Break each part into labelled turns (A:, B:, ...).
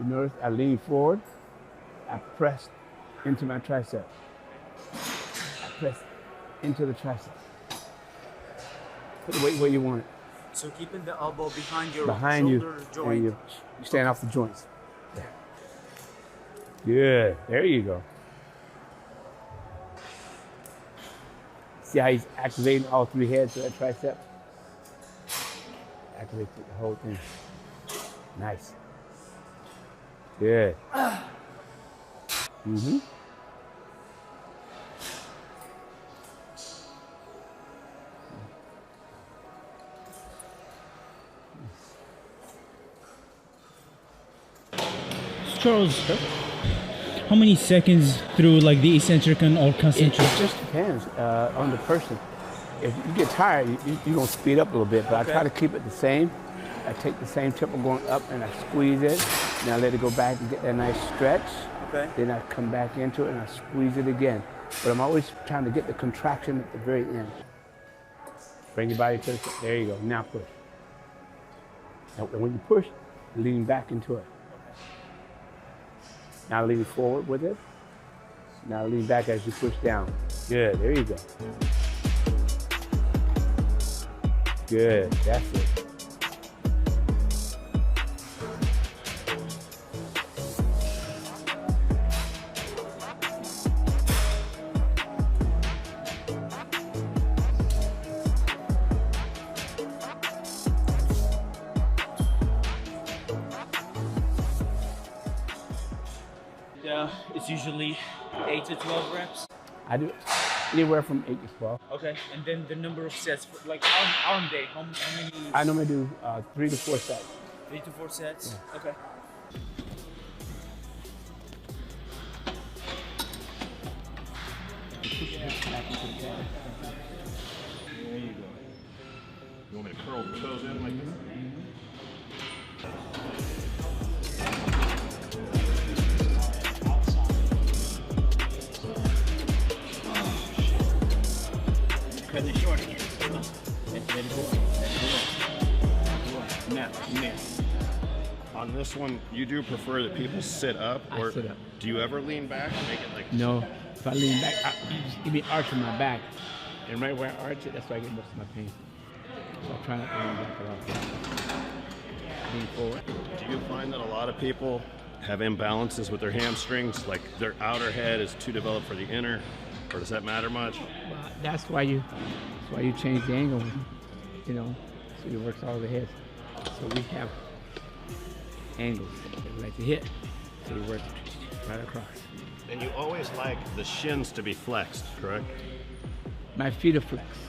A: Notice I lean forward, I press into my tricep. I press into the tricep. Put the weight where you want it.
B: So keeping the elbow behind your
A: Behind
B: shoulder
A: you,
B: joint.
A: and you stand off the joints. There. Good, there you go. See how he's activating all three heads of that tricep? Activate the whole thing. Nice. Good. Mm-hmm.
C: Charles, how many seconds through like the eccentric and or concentric?
A: It just depends on the person. If you get tired, you're going to speed up a little bit, but I try to keep it the same. I take the same tempo going up and I squeeze it. Then I let it go back and get that nice stretch.
B: Okay.
A: Then I come back into it and I squeeze it again. But I'm always trying to get the contraction at the very end. Bring your body to the, there you go, now push. And when you push, lean back into it. Now lean forward with it. Now lean back as you push down. Good, there you go. Good, that's it.
C: It's usually 8 to 12 reps.
A: I do anywhere from 8 to 12.
C: Okay, and then the number of sets, for, like arm day, how many?
A: I normally do 3 to 4 sets.
C: 3 to 4 sets? Yeah. Okay.
D: There you go. You want me to curl the toes in like this?
C: Cut it short again. Let it go. Now.
D: On this one, you do prefer that people sit up, or
A: I sit up.
D: do you ever lean back and make it like?
A: No, if I lean back, you just give me arch in my back. And right where I arch it, that's where I get most of my pain. So I try not to lean back at all. Lean forward.
D: Do you find that a lot of people have imbalances with their hamstrings, like their outer head is too developed for the inner, or does that matter much?
A: Well, that's why you change the angle, you know, so it works all the heads. So we have angles that we like to hit, so you work right across.
D: And you always like the shins to be flexed, correct?
A: My feet are flexed.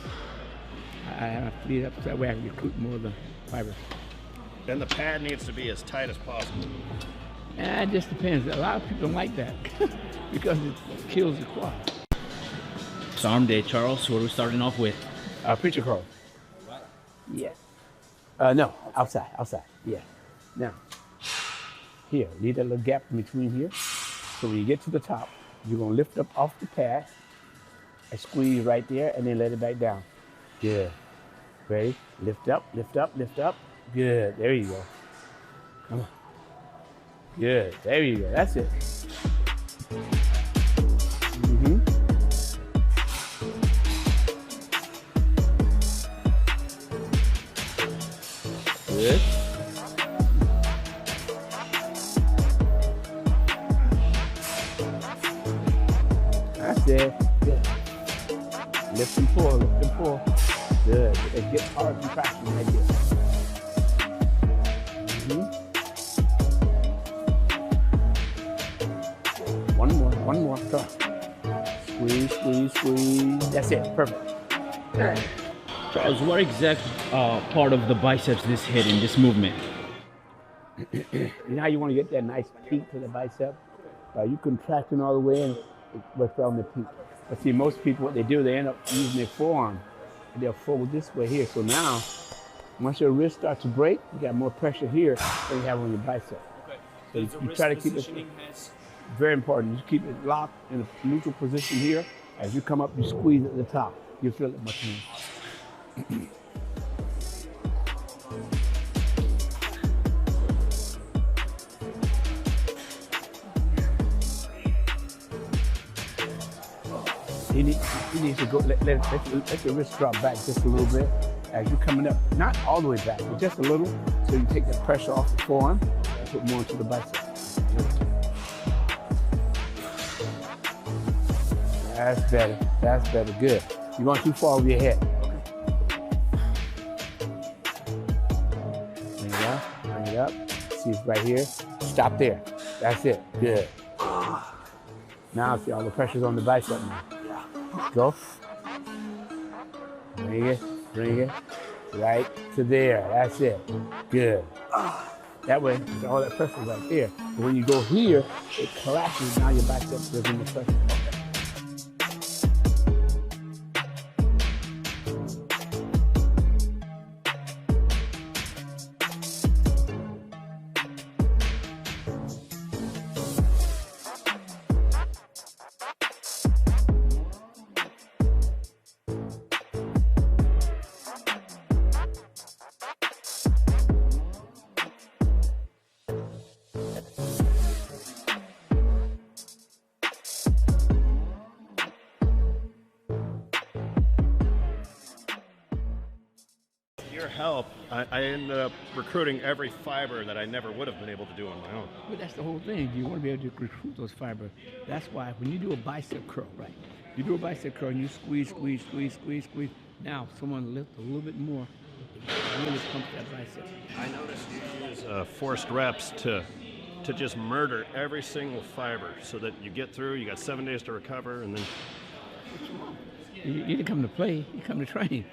A: I have my feet up so that way I can recruit more of the fiber.
D: Then the pad needs to be as tight as possible.
A: It just depends. A lot of people don't like that because it kills the quad.
C: It's arm day, Charles. What are we starting off with?
A: Preacher curl.
C: What?
A: Yeah. No, outside. Yeah. Now, here, leave that little gap in between here. So when you get to the top, you're gonna lift up off the pad and squeeze right there and then let it back down. Good. Ready? Lift up, lift up, lift up. Good. There you go. Come on. Good. There you go. That's it. Mm-hmm. Good. That's it. Good. Lift and pull, lift and pull. Good. It gets hard contraction right here. One more. Come. Squeeze, squeeze, squeeze. That's it. Perfect.
C: Charles, what exact part of the biceps this hit in this movement?
A: You know how you want to get that nice peak to the bicep? You contracting all the way and it works on the peak. But see, most people, what they do, they end up using their forearm and they'll fold this way here. So now, once your wrist starts to break, you got more pressure here than you have on your bicep.
B: Okay.
A: So you try to keep it very important. You keep it locked in a neutral position here. As you come up, you squeeze at the top. You feel it much more. he needs to go. Let the wrist drop back just a little bit as you're coming up. Not all the way back, but just a little, so you take the pressure off the forearm and put more into the bicep. That's better. That's better. Good. You're going too far over your head. Bring it up. Bring it up. See, it's right here. Stop there. That's it. Good. Now see all the pressure's on the bicep now. Go. Bring it. Bring it. Right to there. That's it. Good. That way, all that pressure right there. But when you go here, it collapses. Now your bicep doesn't the pressure.
D: Your help, I ended up recruiting every fiber that I never would have been able to do on my own.
A: But that's the whole thing. You want to be able to recruit those fibers. That's why when you do a bicep curl, right? You do a bicep curl and you squeeze, squeeze, squeeze, squeeze, squeeze. Now someone lift a little bit more. It really pumps that bicep.
D: I noticed you use forced reps to just murder every single fiber so that you get through, you got 7 days to recover, and then...
A: You didn't come to play, you come to train.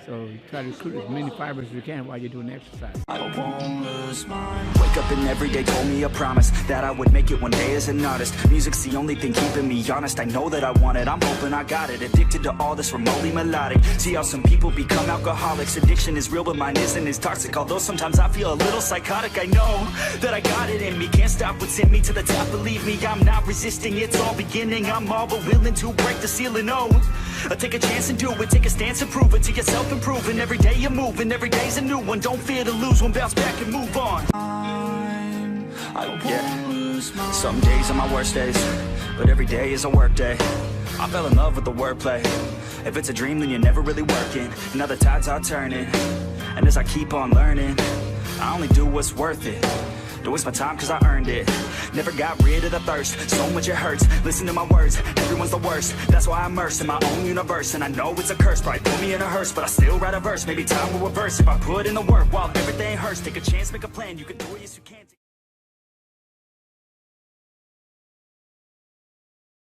A: So you try to recruit as many fibers as you can while you're doing the exercise.
E: I won't lose mine. Wake up and every day told me a promise that I would make it one day as an artist. Music's the only thing keeping me honest. I know that I want it, I'm hoping I got it. Addicted to all this remotely melodic. See how some people become alcoholics. Addiction is real, but mine isn't as toxic. Although sometimes I feel a little psychotic. I know that I got it in me. Can't stop what's in me to the top. Believe me, I'm not resisting. It's all beginning. I'm all but willing to break the ceiling. Oh, take a chance and do it. Take a stance and prove it to yourself. Improving every day you're moving, every day's a new one. Don't fear to lose one, bounce back and move on. Some days are my worst days, but every day is a work day. I fell in love with the wordplay. If it's a dream, then you're never really working. Now the tides are turning, and as I keep on learning, I only do what's worth it. Don't waste my time cause I earned it. Never got rid of the thirst, so much it hurts. Listen to my words, everyone's the worst. That's why I'm immersed in my own universe. And I know it's a curse, probably put me in a hearse, but I still write a verse. Maybe time will reverse if I put in the work while everything hurts. Take a chance, make a plan, you can do it, yes you can.